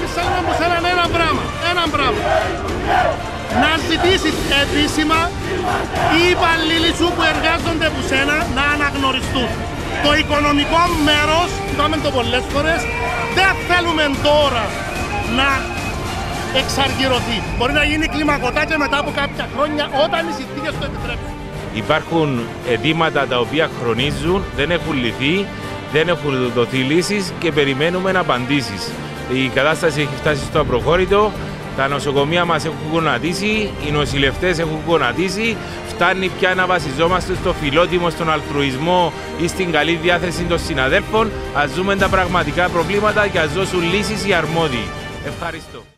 Εμείς θέλουμε από σένα ένα πράγμα. Να ζητήσεις επίσημα οι υπαλλήλοι σου που εργάζονται από σένα να αναγνωριστούν. Το οικονομικό μέρος, είπαμε το πολλές φορές, δεν θέλουμε τώρα να εξαργυρωθεί. Μπορεί να γίνει κλιμακωτά και μετά από κάποια χρόνια όταν οι συνθήκες το επιτρέπουν. Υπάρχουν αιτήματα τα οποία χρονίζουν, δεν έχουν λυθεί, δεν έχουν δοθεί λύσεις και περιμένουμε απαντήσεις. Η κατάσταση έχει φτάσει στο απροχώρητο, τα νοσοκομεία μας έχουν γονατίσει, οι νοσηλευτές έχουν γονατίσει, φτάνει πια να βασιζόμαστε στο φιλότιμο, στον αλτρουισμό ή στην καλή διάθεση των συναδέλφων. Ας δούμε τα πραγματικά προβλήματα και ας δώσουν λύσεις οι αρμόδιοι. Ευχαριστώ.